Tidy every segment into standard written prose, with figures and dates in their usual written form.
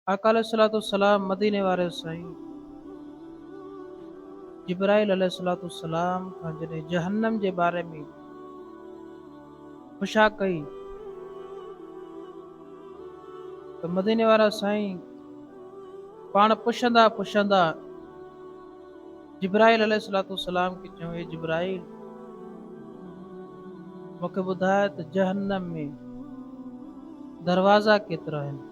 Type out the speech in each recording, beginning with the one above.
आका अलैहिस्सलातु वस्सलाम मदीने वारे साईं जिब्राइल अलैहिस्सलातु वस्सलाम खां जॾहिं जहन्नम जे बारे में पुछा कई त मदीने वारा साईं पाण पुछंदा पुछंदा जिब्राइल अलैहिस्सलातु वस्सलाम खे चयो, हे जिब्राइल मूंखे ॿुधाए त जहन्नम में दरवाज़ा केतिरा आहिनि।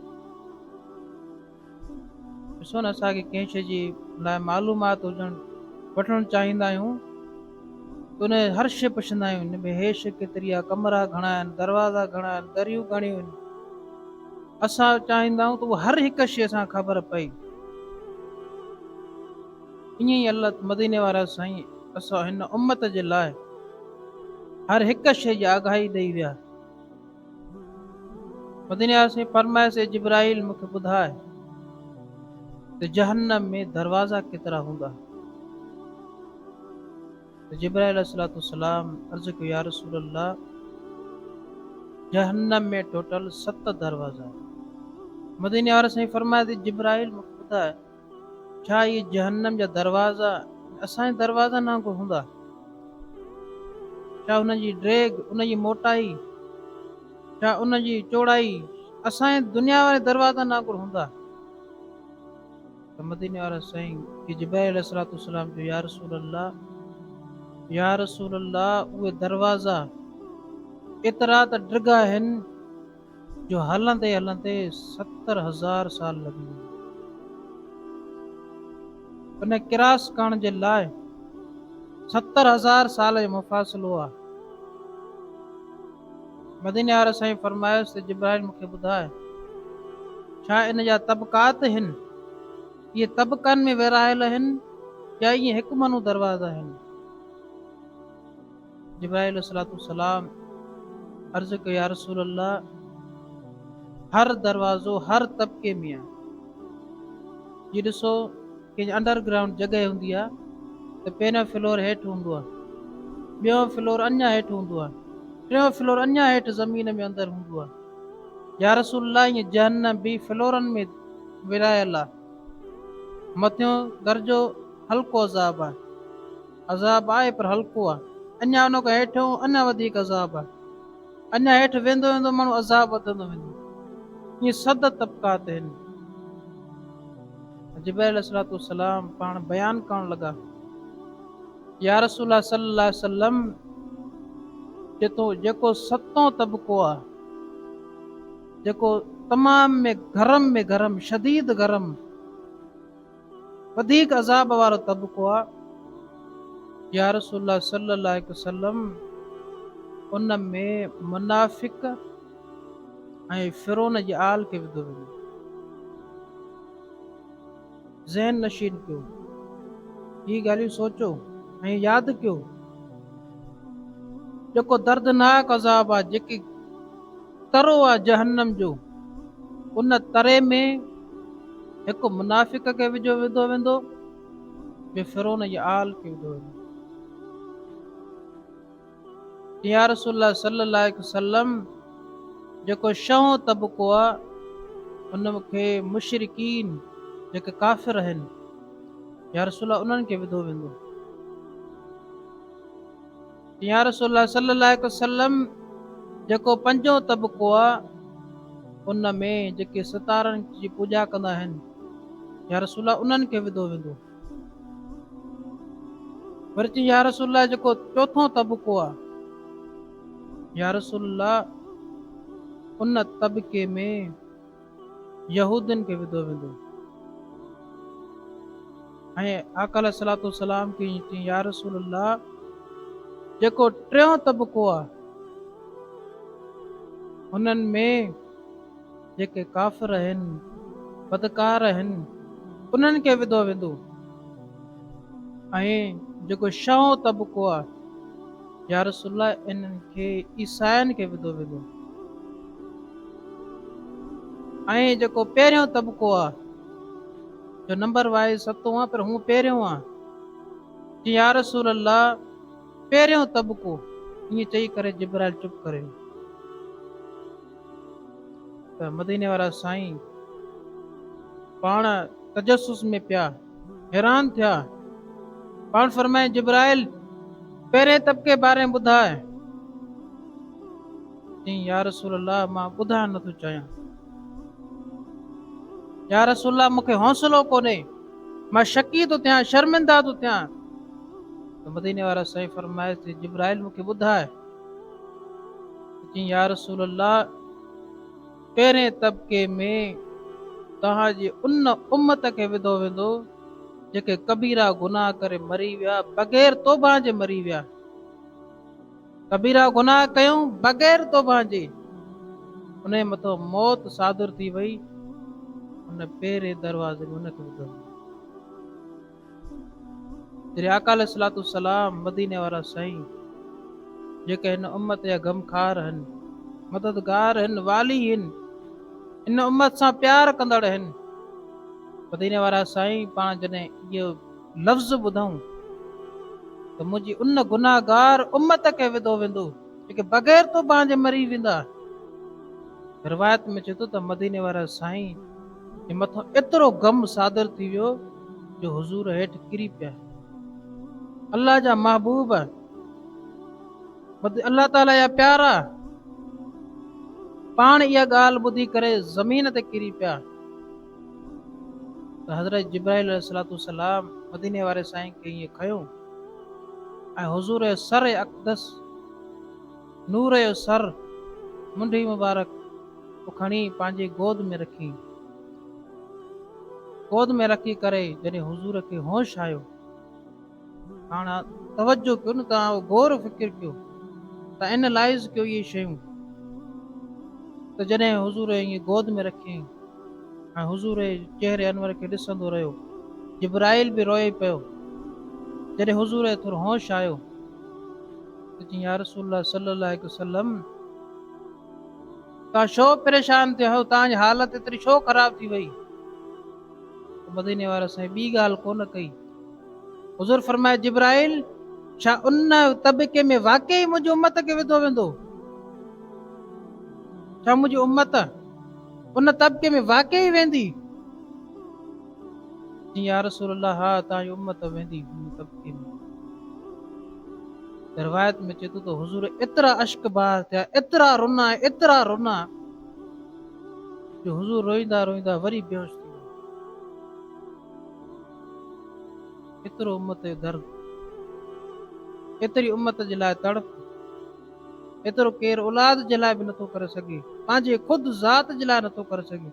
ॾिसो न, असांखे कंहिं शइ जी लाइ मालूमात वठणु चाहींदा आहियूं त उन हर शइ पुछंदा आहियूं, हिन में हेश केतिरी आहे, कमरा घणा आहिनि, दरवाज़ा घणा आहिनि, दरियूं घणियूं आहिनि। असां चाहींदा आहियूं त उहा हर हिकु शइ असां ख़बर पई। ईअं ई अल्लाह मदीने वारा साईं असां हिन उम्मत जे लाइ हर हिकु शइ जी आगाही ॾेई विया। मदीने वारा साईं फरमाए, जिब्राइल मूंखे ॿुधाए त जहन्नम में दरवाज़ा केतिरा हूंदा। त जिब्राइल अलैहिस्सलातु वस्सलाम अर्ज़ कयो, या रसूल अल्लाह जहन्नम में टोटल 7 दरवाज़ा। मदीने वारा साईं फरमाए थी, जिब्राइल मूंखे ॿुधाए छा इहे जहन्नम जा दरवाज़ा असांजे दरवाज़ा वांगुरु हूंदा? छा उनजी ड्रेग, उनजी मोटाई, छा उनजी चौड़ाई असांजे दुनिया वारे दरवाज़ा वांगुरु हूंदा? त मदीने वारा साईं कि जिब्राइल अलैहिस्सलातु वस्सलाम जो, या रसूल अल्लाह उहे दरवाज़ा एतिरा त ड्रिगा आहिनि जो हलंदे हलंदे 70,000 साल लॻी वेंदा। उन क्रॉस करण जे लाइ 70,000 साल जो मुफ़ासिलो आहे। मदीने वारा साईं फरमायोसि त जिब्राइल मूंखे ॿुधाए छा इन जा तबक़ात आहिनि, इहे तबक़नि में विरहायल आहिनि या इहे हिकु मनू दरवाज़ा आहिनि? जिब्राइल अलैहिस्सलातु वस्सलाम अर्ज़ कयो, या रसूल अल्लाह हर दरवाज़ो हर तबके में आहे। जी ॾिसो, कंहिंजी अंडरग्राउंड जॻह हूंदी आहे त पहिरियों फ्लोर हेठि हूंदो आहे, ॿियों फ्लोर अञा हेठि हूंदो आहे, टियों फ्लोर अञा हेठि ज़मीन में अंदरि हूंदो आहे। या रसूल अल्लाह ईअं जहन्नम बि फ्लोरनि में विरहायल आहे। मथियों दर्जो हल्को अज़ाब आहे पर हल्को आहे। अञा उन खां हेठियों अञा वधीक अज़ाब आहे। अञा हेठि वेंदो वेंदो माण्हू अज़ाब वधंदो वेंदो। इहे 7 तबक़ात आहिनि। जिब्राइल अलैहिस्सलातु वस्सलाम पाण बयान करण लॻा, या रसूल सल्लल्लाहु अलैहि वसल्लम जेको 7हों तबक़ो आहे, जेको तमाम में गरम शदीद गरम वधीक अज़ाब वारो तबक़ो आहे, या रसूल सल्लल्लाहु अलैहि वसल्लम उन में मुनाफ़िक ऐं फिरौन जी आल खे विधो वेंदो। ज़हन नशीन कयो, ही ॻाल्हियूं सोचो ऐं यादि कयो। जेको दर्दनाक अज़ाब आहे, जेकी तरो आहे जहन्नम जो, उन तरे में हिकु मुनाफ़िक खे विधो वेंदो, ॿियो फिरौन जी आल खे विधो वेंदो। या रसूल सल्लल्लाहु अलैहि वसल्लम जेको 6हों तबक़ो आहे, उन खे मुशरिकीन जेके काफ़िर आहिनि, या रसूल उन्हनि खे विधो वेंदो। या रसूल सल्लल्लाहु अलैहि वसल्लम जेको 5हों तबक़ो आहे, उन में जेके सितारनि जी पूॼा कंदा आहिनि, या रसूल उन्हनि खे विधो वेंदो। वरी या रसूल जेको 4हों तबक़ो आहे, या रसूल उन तबके में यहूदियुनि खे विधो वेंदो। ऐं आका अलैहिस्सलातु वस्सलाम खे या रसूल जेको 3हों तबक़ो आहे, हुननि में जेके काफ़िर आहिनि, बदकार आहिनि, उन्हनि खे विधो वेंदो। ऐं जेको 6हों तबक़ो आहे, या रसूल इन्हनि खे ईसाइनि खे विधो वेंदो। ऐं जेको 1हियों तबक़ो आहे, जो नंबर वाइज़ 7हों आहे पर हू 1हियों आहे, या रसूल 1हियों तबक़ो, ईअं चई करे जिब्राइल चुप करे। त मदीने वारा साईं पाण तजस्सुस में पिया, हैरान थिया। पाण फरमाए जिब्राइल पहिरें तबके बारे में ॿुधाए। चईं या रसूल अल्लाह मां ॿुधाइण नथो चाहियां। या रसूल अल्लाह मूंखे हौसलो कोन्हे, मां शकी थो थियां, शर्मिंदा थो थियां। त मदीने वारा साईं फरमाए थी जिब्राइल मूंखे ॿुधाए। चईं या रसूल अल्लाह पहिरें तबके में तव्हांजी उन उम्मत खे विधो वेंदो जेके कबीरा गुनाह करे मरी विया, बग़ैर तौबा जे मरी विया। कबीरा गुनाह कयूं बग़ैर तौबा जे, उन मथां मौत सादुर थी वई, उन पहिरें दरवाज़े में उनखे विधो। जॾहिं आका अलैहिस्सलातु वस्सलाम मदीने वारा साईं जेके हिन उम्मत जा गमखार आहिनि, मददगार आहिनि, वाली आहिनि, इन उम्मत सां प्यार कंदड़ आहिनि, मदीने वारा साईं पाण जॾहिं इहो लफ़्ज़ ॿुधऊं त मुंहिंजी उन गुनाहगार उम्मत खे विधो वेंदो जेके बग़ैर तौबा जे मरी वेंदा। रिवायत में चए थो त मदीने वारा साईं जे मथां एतिरो गम सादर थी वियो जो हुज़ूर हेठि किरी पिया। अल्लाह जा महबूब, अल्लाह ताला जा प्यारा पाण इहा ॻाल्हि ॿुधी करे ज़मीन ते किरी पिया। त हज़रत जिब्राइल अलैहिस्सलातु वस्सलाम मदीने वारे साईं खे ईअं खयो ऐं हुज़ूर जो सर अक़दस, नूर जो सर, मुंडी मुबारक खणी पंहिंजी गोद में रखी। गोद में रखी करे जॾहिं हुज़ूर खे होश आयो, हाण तवजो कयो न, तव्हां गौर फ़िक्र कयो, तव्हां एनालाइज़ कयो इहे शयूं। त जॾहिं हुज़ूर ईअं गोद में रखी ऐं हुज़ूर जे चेहरे अनवर खे ॾिसंदो रहियो, जिब्राइल बि रोए पियो। जॾहिं हुज़ूर जो थोरो होश आयो त चईं या रसूल सल्लल्लाहु अलैहि वसल्लम तव्हां छो परेशान थियो, तव्हांजी हालत एतिरी छो ख़राब थी वई? मदीने वारा साईं ॿी ॻाल्हि कोन कई। हुज़ूर फरमाए जिब्राइल छा उन तबके में वाकई मुंहिंजी उम्मत खे विधो वेंदो? छा मुंहिंजी उम्मत उन तबके में वाकई वेंदी? जी या रसूल अल्लाह हा तव्हांजी उम्मत वेंदी उन तबके में। रिवायत में चए थो त हुज़ूर एतिरा अश्क बहार थिया, एतिरा रुना जो हुज़ूर रोईंदा रोईंदा वरी बेहोश थी विया। एतिरो उम्मत जो दर्द, एतिरी उम्मत जे लाइ तड़प, एतिरो केरु औलाद जे लाइ बि नथो करे सघे, पंहिंजे ख़ुदि ज़ात जे लाइ नथो करे सघे,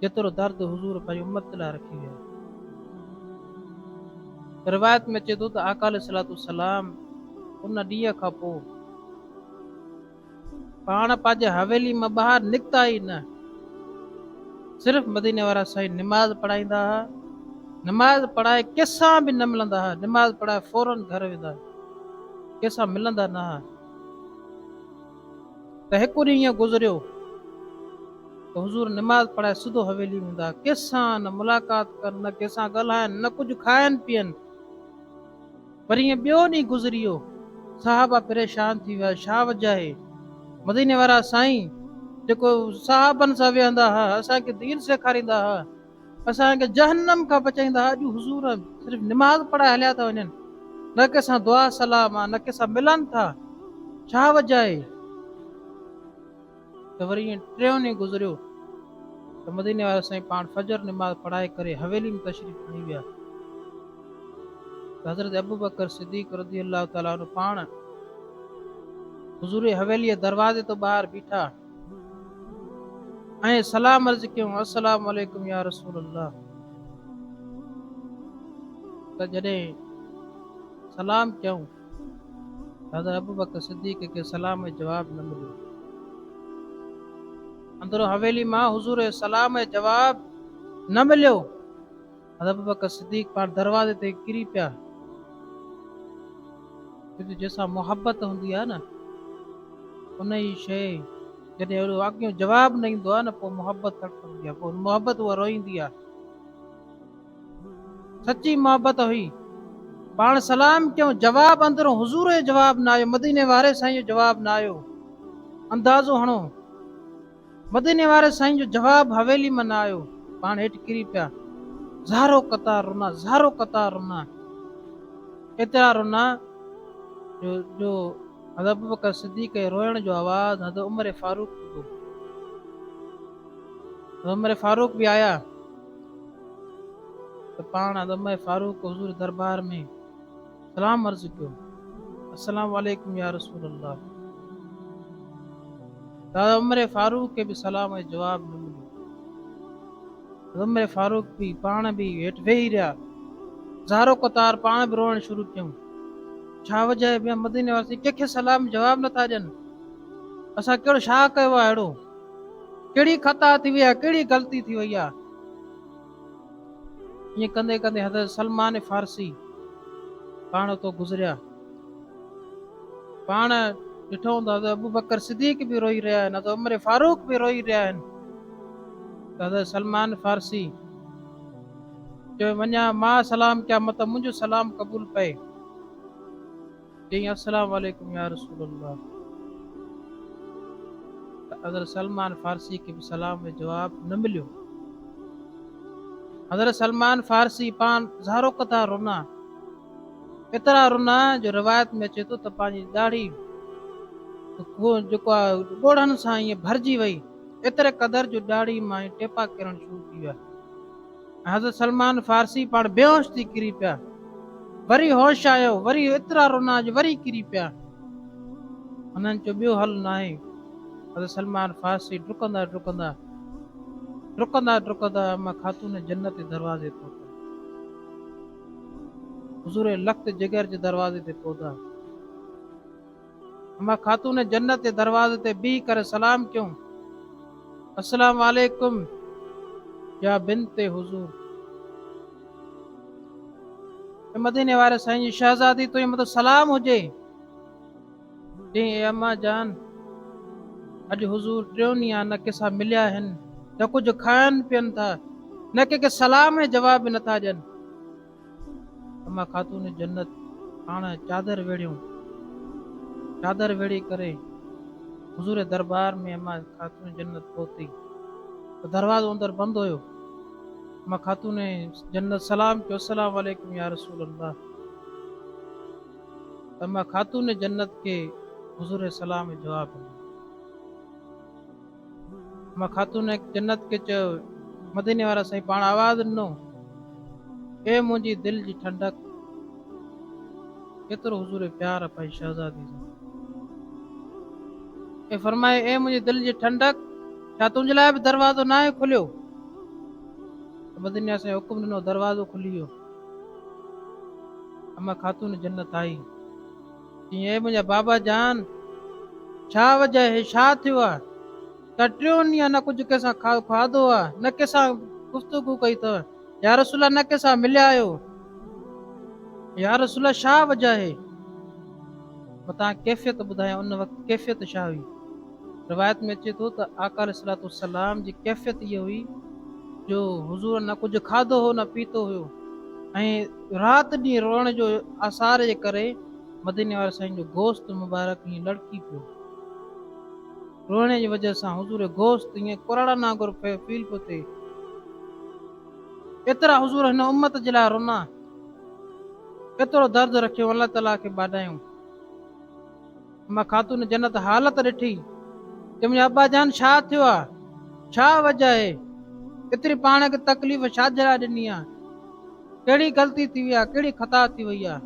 जेतिरो दर्द हुज़ूर पंहिंजी उम्मत जे लाइ रखी विया। रिवायत में चए थो त आका अलैहिस्सलातु वस्सलाम उन ॾींहं खां पोइ पाण पंहिंजे हवेली मां ॿाहिरि निकिता ई न। सिर्फ़ मदीने वारा साईं निमाज़ पढ़ाईंदा हुआ, निमाज़ पढ़ाए कंहिंसां बि न मिलंदा हुआ, निमाज़ पढ़ाए फौरन घर वेंदा, कंहिंसां मिलंदा न हुआ। त हिकु ॾींहुं ईअं गुज़रियो त हुज़ूर निमाज़ पढ़ाए सिधो हवेली में वेंदा, कंहिंसां न मुलाक़ात कनि, न कंहिंसां ॻाल्हाइनि, न कुझु खाइनि पीअनि। वरी ईअं ॿियो ॾींहुं गुज़री वियो, साहबा परेशान थी विया, छा वजह आहे? मदीने वारा साईं जेको साहबनि सां वेहंदा हुआ, असांखे दीन सेखारींदा हुआ, असांखे जहन्नम खां बचाईंदा हुआ, अॼु हुज़ूर सिर्फ़ु निमाज़ पढ़ाए हलिया था वञनि, न कंहिंसां दुआ सलाम आहे, न कंहिंसां मिलनि था, छा वजह आहे? त वरी ईअं टियों ॾींहुं गुज़रियो त मदीने वारा साईं पाण फजर निमाज़ पढ़ाए करे हवेली में तशरीफ़ खणी विया। हज़रत अबू बकर सिद्दीक़ रज़ियल्लाहु ताला अन्हु पाण हुज़ूर हवेली दरवाज़े तो ॿाहिरि बीठा ऐं सलाम अर्ज़ कयूं, अस्सलाम वालेकुम या रसूल अल्लाह। त जॾहिं सलाम कयूं हज़रत अबू बकर सिद्दीक़ खे सलाम जो जवाब न मिलियो। अंदरो हवेली मां हुज़ूर जो सलाम जो जवाब न मिलियो। हज़रत अबू बकर सिद्दीक़ पाण दरवाज़े ते किरी पिया। क्योंकि जैसा मोहब्बत हूंदी आहे न, उन ई शइ जॾहिं अॻियां जवाब न ईंदो आहे न, पोइ मोहब्बत तड़पंदी आहे, पोइ मोहब्बत उहा रोईंदी आहे। सची मोहब्बत हुई। पाण सलाम कयूं, जवाब अंदरों हुज़ूर जो जवाब न आयो, मदीने वारे साईं जो जवाब न आयो। अंदाज़ो हणो, मदीने वारे साईं जो जवाब हवेली में न आयो। पाण हेठि किरी पिया। ज़ारो कतार रुना एतिरा रुना जो हज़रत अबू बकर सिद्दीक़ जे रोइण जो आवाज़ हज़रत उमर फारूक ॿुधो। हज़रत उमर फारूक बि आया त पाण हज़रत उमर फारूक हुज़ूर दरबार में सलाम अर्ज़ कयो, अस्सलाम वालेकुम या रसूल अल्लाह। हज़रत उमर फारूक खे बि सलाम जो जवाब न मिलियो। हज़रत उमर फारूक बि पाण बि हेठि वेही रहिया, ज़ारो कतार पाण बि रोइण शुरू कयूं। छा वजह आहे ॿिया मदीने वासी कंहिंखे सलाम जवाब नथा ॾियनि? असां कहिड़ो छा कयो आहे अहिड़ो? कहिड़ी ख़ता थी वई आहे, कहिड़ी ग़लती थी वई आहे? ईअं कंदे कंदे हज़रत सलमान फारसी पाण उतो गुज़रिया। पाण ॾिठो हूंदो हज़रत अबू बकर सिद्दीक़ बि रोई रहिया आहिनि, हज़रत उमर फारूक बि रोई रहिया आहिनि। त हज़रत सलमान फारसी चयो वञा मां सलाम कयां मतिलबु मुंहिंजो सलाम क़बूल पए। चई अस्सलाम वालेकुम या रसूल अल्लाह। त हज़रत सलमान फारसी खे बि सलाम जो जवाब न मिलियो। हज़रत सलमान फारसी पाण ज़ारो कतार रुना, एतिरा रुना जो रिवायत में अचे थो त पंहिंजी दाढ़ी जेको आहे ॻोढ़नि सां ईअं भरिजी वई, एतिरे क़दर जो दाढ़ी मां टेपा किरण शुरू थी विया। हज़रत सलमान फारसी पाण बेहोश थी किरी पिया। वरी होश आयो, वरी एतिरा रुना जो वरी किरी पिया। हुननि चयो ॿियो हल न आहे। हज़रत सलमान फारसी डुकंदा अम्मा खातून जन्नत जे दरवाज़े ते पहुता। हुज़ूर लख़्त जिगर जे दरवाज़े ते पहुता। अम्मा खातून जन्नत जे दरवाज़े ते बीह करे सलाम कयूं, अस्सलाम वालेकुम या बिनते हुज़ूर। मदीने वारे साईं जी शहज़ादी तुंहिंजे मथां सलाम हुजे। चई ए अम्मा जान, अॼु हुज़ूर टियों ॾींहुं आहे न कंहिंसां मिलिया आहिनि, न कुझु खाइनि पीअनि था, न कंहिंखे सलाम जो जवाब बि नथा ॾियनि। अम्मा खातून जन्नत पाण चादर वेड़ी करे हुज़ूर दरबार में अम्मा खातून जन्नत पहुती। दरवाज़ो अंदर बंदि हुयो। अम्मा खातून जन्नत सलाम कयो, अस्सलाम वालेकुम या रसूल अल्लाह। अम्मा खातून जन्नत के हुज़ूर सलाम जो जवाब ॾिनो। अम्मा खातून जन्नत के चयो, मदीने वारा साईं पाण आवाज़ ॾिनो, ए मुंहिंजी दिलि जी ठंडक। केतिरो हुज़ूर प्यार आहे पंहिंजी शहज़ादी सां। ए फरमाए ए मुंहिंजी दिलि जी ठंडक, छा तुंहिंजे लाइ बि दरवाज़ो न आहे खुलियो? मदीने वारे हुकुम ॾिनो, दरवाज़ो खुली वियो। अम्मा खातून जन्नत आई। ए मुंहिंजा बाबा जान, छा वजह आहे, छा थियो आहे? त टियों ॾींहुं न कुझु कंहिंसां खाधो आहे, न कंहिंसां गुफ़्तगू कई अथव, या रसूल न कंहिंसां मिलिया आहियो, या रसूल छा वजह आहे? मां तव्हां कैफ़ियत ॿुधायां, उन वक़्तु कैफ़ियत छा हुई? रिवायत में अचे थो त आका अलैहिस्सलातु वस्सलाम जी कैफ़ियत इहा हुई जो हुज़ूर न कुझु खाधो हो न पीतो हुयो, ऐं राति ॾींहुं रोअण जो आसार जे करे मदीने वारे साईं जो गोश्त मुबारक ईअं लड़की पियो। रोअण जी वजह सां हुज़ूर गोश्त ईअं कुराड़नि वांगुरु फील पियो थिए। एतिरा हुज़ूर हिन उम्मत जे लाइ रुना, केतिरो दर्द रखियो, अलाह ताला खे ॿाॾायूं। मां खातून जन्नत हालत ॾिठी, कि मुंहिंजा अब्बा जान छा थियो आहे, छा वजह आहे? एतिरी पाण खे तकलीफ़ छाजे लाइ ॾिनी आहे? कहिड़ी ग़लती थी वई आहे, कहिड़ी ख़ता थी वई आहे?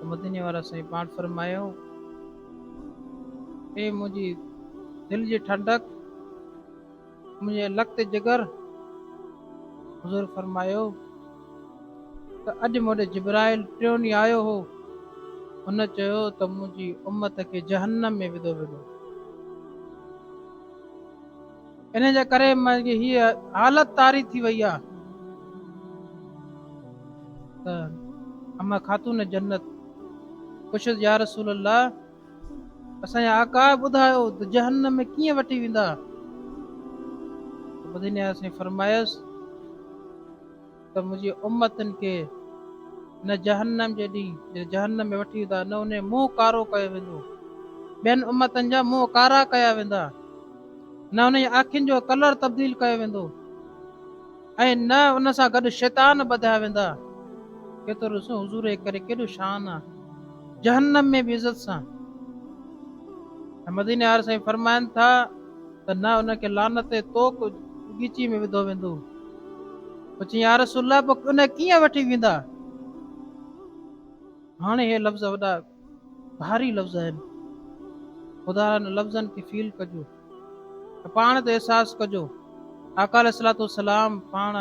मदीने वारा साईं पाण फरमायो, ए मुंहिंजी दिलि जी ठंडक, मुंहिंजे लख़्त जिगर। हुज़ूर फरमायो त अॼु मूं वटि जिब्राइल टियों ॾींहुं आयो हो, हुन चयो त मुंहिंजी उम्मत खे जहन्नम में विधो वेंदो। इन जे करे मुंहिंजी हीअ हालत तारी थी वई आहे। त अम्मा खातून जन्नत पुछियो, या रसूल अल्लाह, असांजा आका ॿुधायो त जहन्नम में कीअं वठी वेंदा? मदीने वारे साईं फरमायसि त मुंहिंजी उम्मतनि खे न जहन्नम जे ॾींहुं जहन्नम में वठी वेंदा, न उन मुंहुं कारो कयो वेंदो, ॿियनि उम्मतनि जा मुंहुं कारा कया वेंदा। न हुन जी अखियुनि जो कलर तब्दील कयो वेंदो ऐं न उन सां गॾु शैतान ॿधाया वेंदा। केतिरो ॾिसो हुज़ूर जे करे केॾो शान आहे जहन्नम में बि इज़त सां। मदीने वारा साईं फरमाइनि था त न उनखे लानत तोक ॻीची में विधो वेंदो। पुछी या रसूल अल्लाह पोइ उन कीअं वठी वेंदा। हाणे हे लफ़्ज़ वॾा भारी लफ़्ज़ आहिनि। ख़ुदा हिन लफ़्ज़नि खे फील कजो, पाण ते एहसास कजो। आका अलैहिस्सलातु वस्सलाम पाण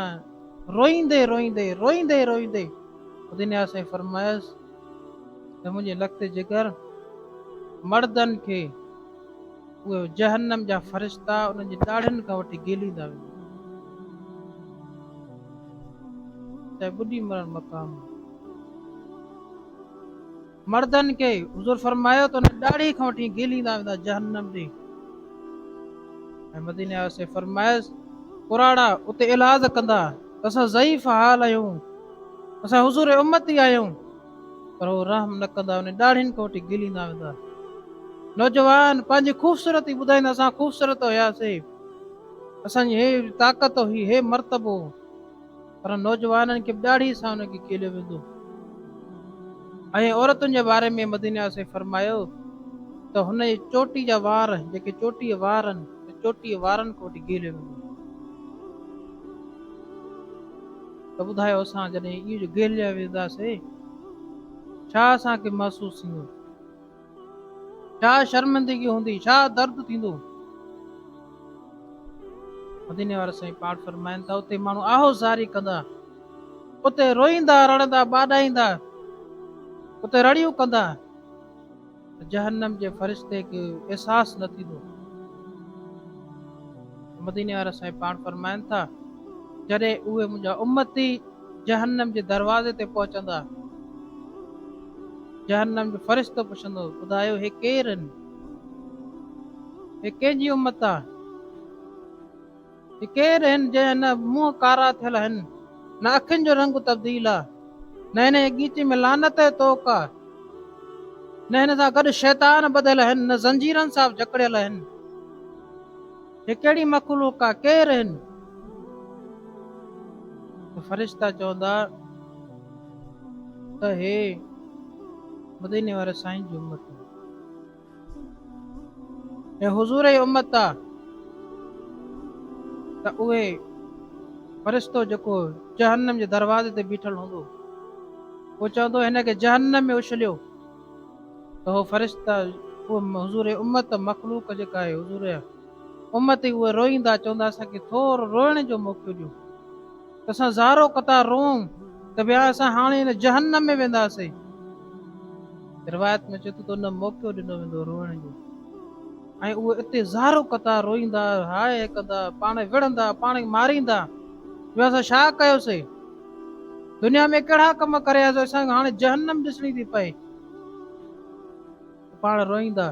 रोईंदे रोईंदे रोईंदे रोईंदे मदीने वारा साईं फरमायसि त मुंहिंजे लखते जिगर मर्दनि खे उहे जहन्नम जा फ़रिश्ता उन्हनि जी ॾाढ़नि खां वठी गेलींदा वेंदा। चाहे ॿुधी मरण मक़ाम मर्दनि खे हुज़ूर फरमायो त उन ॾाढ़ी खां वठी गेलींदा वेंदा जहन्नम ॾे। ऐं मदीने वारा साईं फरमायसि पुराड़ा उते इलाज कंदा असां ज़ईफ़ हाल आहियूं, असां हुज़ूर उम्मती आहियूं, पर उहो रहम न कंदा उन ॾाढ़ियुनि खां वठी गेलींदा वेंदा। नौजवान पंहिंजी ख़ूबसूरती ॿुधाईंदा असां ख़ूबसूरत हुयासीं, असांजी हे ताक़त हुई, हे मर्तबो, पर नौजवाननि खे ॾाढ़ी सां हुनखे केलियो वेंदो। ऐं औरतुनि जे बारे में मदीने वारा साईं फरमायो त हुन जी चोटी जा वार जेके चोटीअ वार आहिनि चोटीअ वारनि खां वठी गेलियो वेंदो। त ॿुधायो असां जॾहिं इहो गेलिया वेंदासीं छा असांखे महसूस थींदो, छा शर्मिंदगी हूंदी, छा दर्द थींदो। मदीने वारा साईं पाठ फरमाइनि था उते माण्हू आहोज़ारी कंदा, उते रोईंदा रड़ंदा ॿाॾाईंदा, उते रड़ियूं कंदा, जहन्नम जे फ़रिश्ते खे एहसास न थींदो। मदीने वारा साईं पाठ फरमाइनि था जॾहिं उहे मुंहिंजा उम्मती जहन्नम जे दरवाज़े ते पहुचंदा, जहन्नम जो फ़रिश्तो पुछंदो ॿुधायो हे केरु आहिनि, हे कंहिंजी उम्मत आहे, हे केरु आहिनि जंहिं न मुंहं कारा थियल आहिनि, न अखियुनि जो रंग तब्दील आहे, न हिन जे ॻीची में लानत जो तोक आहे, न हिन सां गॾु शैतान ॿधियल आहिनि, न ज़ंजीरनि सां जकड़ियल आहिनि, हे कहिड़ी मख़लूक आहे, केरु आहिनि। फ़रिश्ता चवंदा त हे मदीने वारे साईं जी उम्मत आहे, हे हुज़ूर जी उम्मत आहे। त उहे फ़रिश्तो जेको जहन्नम जे दरवाज़े ते बीठल हूंदो उहो चवंदो हिन खे जहन्नम में उछलियो। त उहो फ़रिश्ता उहो हुज़ूर जी उम्मत मख़लूक जेका आहे हुज़ूर जा उम्मत ई उहे रोईंदा चवंदा असांखे थोरो रोइण जो मौक़ो ॾियो त असां ज़ारो क़तार रोऊं त भई असां हाणे हिन जहन्नम में वेंदासीं। रिवायत में चए थो त उन मौक़ो ॾिनो वेंदो रोइण जो ऐं उहे इते ज़ारो क़तार रोईंदा हाय कंदा पाण विढ़ंदा पाण खे मारींदा ॿियो असां छा कयोसीं, दुनिया में कहिड़ा कम करियासीं असांखे हाणे जहन्नम ॾिसणी थी पए, पाण रोईंदा।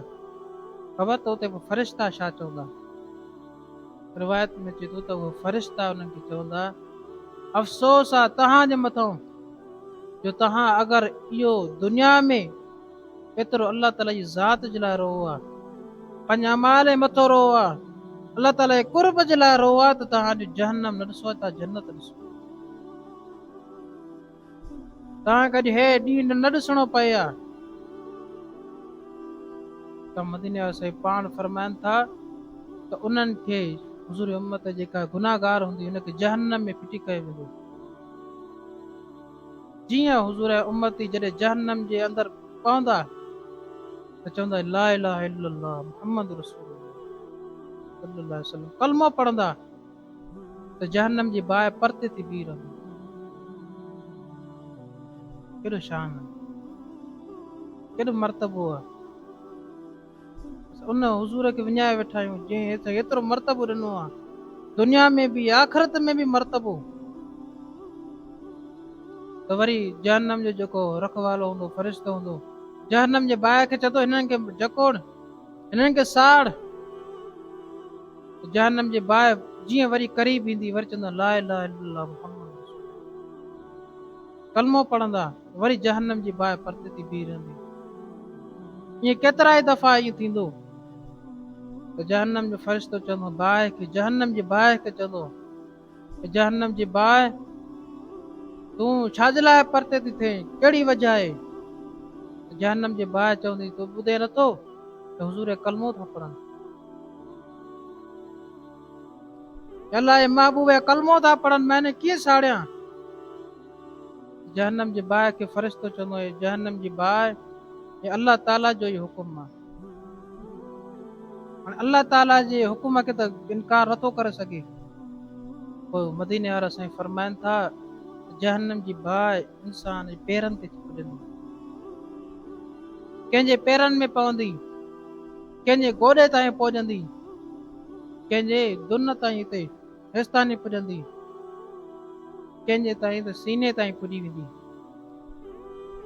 ख़बर त उते फ़रिश्ता छा चवंदा। रिवायत में चए थो त उहे फ़रिश्ता उन्हनि खे चवंदा अफ़सोस आहे तव्हांजे मथां जो तव्हां अगरि इहो दुनिया में एतिरो अलाह ताला जी ज़ात जे लाइ रोओ आहे, पंहिंजे अमाल जे मथां रोओ आहे, अलाह ताला जे कुर्ब जे लाइ रोओ आहे त तव्हां अॼु जहन्नम न ॾिसो था जन्नत ॾिसो। तव्हांखे अॼु हे ॾींहुं न ॾिसणो पए आहे। त मदीने वारा साईं पाण फरमाइनि था त उन्हनि खे हुज़ूर उम्मत जेका गुनाहगार हूंदी हुनखे जहन्नम में फिटी कयो वेंदो। जीअं हुज़ूर उम्मती जॾहिं जहन्नम जे अंदरि पवंदा त चवंदा ला इलाहा इल्लल्लाह मुहम्मद रसूलुल्लाह सल्लल्लाहु अलैहि वसल्लम कलमो पढ़ंदा त जहन्नम जी बाहि परते थी बीह रहंदी। केॾो शान आहे, केॾो मर्तबो आहे। उन हुज़ूर खे विञाए वेठा आहियूं जंहिं एतिरो मर्तबो ॾिनो आहे, दुनिया में बि आख़िरत में बि मर्तबो। त वरी जहन्नम जो जेको रखवालो हूंदो फ़रिश्तो हूंदो जहन्नम जे बाहि खे चवंदो हिननि खे जकोड़, हिननि खे साड़। जहन्नम जी बाहि जीअं वरी करीब ईंदी वरी चवंदा ला इलाहा इल्लल्लाह मुहम्मद रसूलुल्लाह कलमो पढ़ंदा वरी जहन्नम जी बाहि परते थी बीह रहंदी। ईअं केतिरा ई दफ़ा ईअं थींदो त जहन्नम जो फ़रिश्तो चवंदो बाहि खे, जहन्नम जी बाहि खे चवंदो जहन्नम जी बाहि तूं छाजे लाइ परते थी थिए, कहिड़ी वजह आहे? जहन्नम जी बाहि चवंदी तूं ॿुधे नथो त हुज़ूर कलमो था पढ़नि, अलाए महबूब कलमो था पढ़नि, मैंने कीअं साड़ियां? जहन्नम जी बाहि खे फ़रिश्तो चवंदो जहन्नम जी बाहि हे अल्लाह ताला जो ई हुकुम आहे। हाणे अल्लाह ताला जे हुकुम खे त इनकार नथो करे सघे। पोइ मदीने वारा साईं फरमाइनि था जहन्नम जी बाहि इंसान जे पेरनि ते पुॼंदी, कंहिंजे पेरनि में पवंदी, कंहिंजे गोॾे ताईं पहुचंदी, कंहिंजे दुन ताईं हिते हेसितानी पुॼंदी, कंहिंजे ताईं त सीने ताईं पुॼी वेंदी।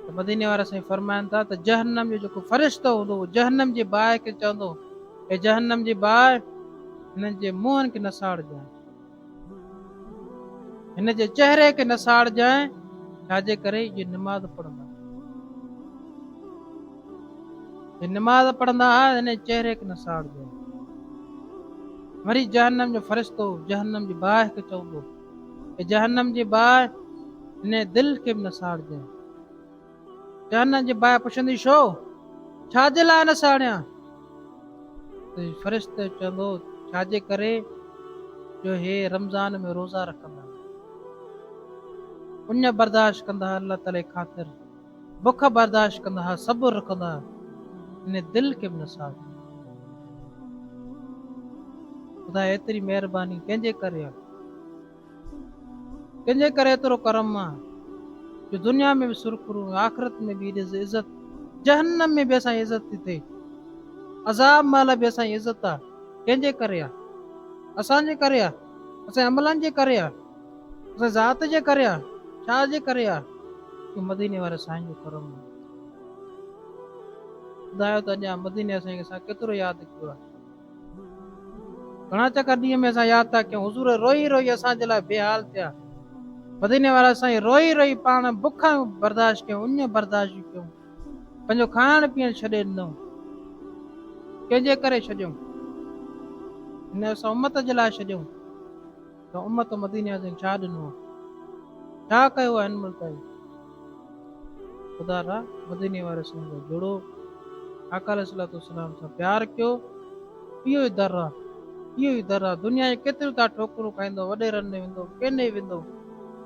त मदीने वारा साईं फरमाइनि था त जहन्नम जो जेको फ़रिश्तो हूंदो जहन्नम जी बाहि खे चवंदो हे जहन्नम जी बाहि हिननि जे मुंहंनि खे न साड़जांइ, हिन जे चहिरे खे न साड़जांइ, छाजे करे ये नमाज़ पढ़ंदा, ये नमाज़ पढ़ंदा हिन जे चहिरे खे न साड़जांइ। वरी जहन्नम जो फ़रिश्तो जहन्नम जी बाहि खे चवंदो हे जहन्नम जी बाहि हिन दिलि खे बि न साड़जांइ। जहन्नम जी बाहि पुछंदी छो, छाजे लाइ न साड़ियां? त फ़रिश्तो चवंदो छाजे करे जो हे रमज़ान में रोज़ा रखंदा, उञ बर्दाश्त कंदा अल्लाह ताला ख़ातिर, बुख बर्दाश्त कंदा, सब्र रखंदा, हिन दिलि खे बि न साड़ियां। ख़ुदा एतिरी महिरबानी कंहिंजे करे आहे, कंहिंजे करे एतिरो करम आहे जो दुनिया में बि सुरखुरू, आख़िरत में बि इज़त, जहन्नम में बि असांजी इज़त थी थिए, अज़ाब महिल बि असांजी इज़त आहे, कंहिंजे करे आहे? असांजे करे आहे, असांजे अमलनि जे करे आहे, असांजे ज़ात जे करे आहे, छाजे करे आहे? कि मदीने वारे साईं जो करम आहे। ॿुधायो त अञा मदीने साईं खे असां केतिरो यादि कयो आहे, घणा चकर ॾींहं में असां यादि था कयूं, हुज़ूर रोई रोई असांजे लाइ बेहाल थिया, मदीने वारा साईं रोई रोई पाण बुख बर्दाश्त कयूं, उञ बर्दाश्त कयूं, पंहिंजो खाइण पीअण छॾे ॾिनऊं, कंहिंजे करे छॾियऊं? हिन असां उम्मत जे लाइ छॾियऊं, त उम्मत मदीने वारे साईं छा ॾिनो आहे, छा कयो आहे हिन महिल ताईं? ख़ुदा रा मदीने वारे साईं सां जुड़ो, आका अलैहिस्सलातु वस्सलाम सां प्यार कयो, इहो ई दर आहे, इहो ई दर आहे। दुनिया जी केतिरियूं तव्हां ठोकरूं खाईंदो, वॾेरनि में वेंदो, केने वेंदो,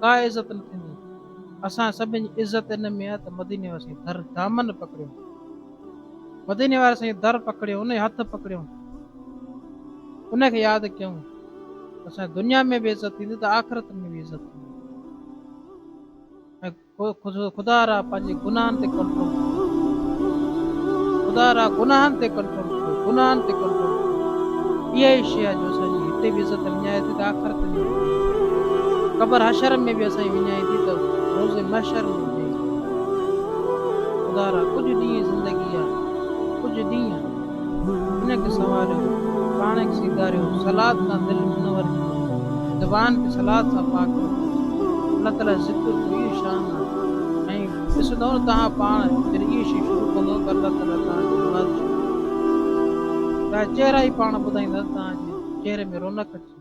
का इज़त न थींदी। असां सभिनी जी इज़त हिन में आहे त मदीने वारे साईं दर दामन पकड़ियो, मदीने वारे साईं दर पकड़ियो, उन हथ पकड़ियो, उनखे यादि कयूं, असां दुनिया में बि इज़त थींदी त आख़िरत में बि इज़त थींदी। ऐं ख़ुदा रा पंहिंजे गुनाहनि ते कंट्रोल कयो, ख़ुदा रा गुनाहनि ते कंट्रोल कयो, गुनाहनि ते कंट्रोल कयो। इहा ई शइ आहे जो असांजी हिते बि इज़त विञाए थी त आख़िरत में, क़बर हशर में बि असांजी विञाए थी त रोज़े महशर में विञाए थी। ख़ुदा रा कुझु ॾींहं ज़िंदगी आहे, कुझु ॾींहं हिनखे संवारियो, पाण खे सीधारियो, सलाद सां दिलि मुनवर कयो, ज़बान खे सलाद सां पाक रखो, अल्लाह ताला ज़िक्र कयो, इहो शान आहे। ऐं ॾिसंदव न तव्हां पाण जॾहिं इहे शइ शुरू कंदव त अल्लाह ताला तव्हांजी मुराद तव्हांजा चहिरा ई पाण ॿुधाईंदा, तव्हांजे चहिरे में रौनक अची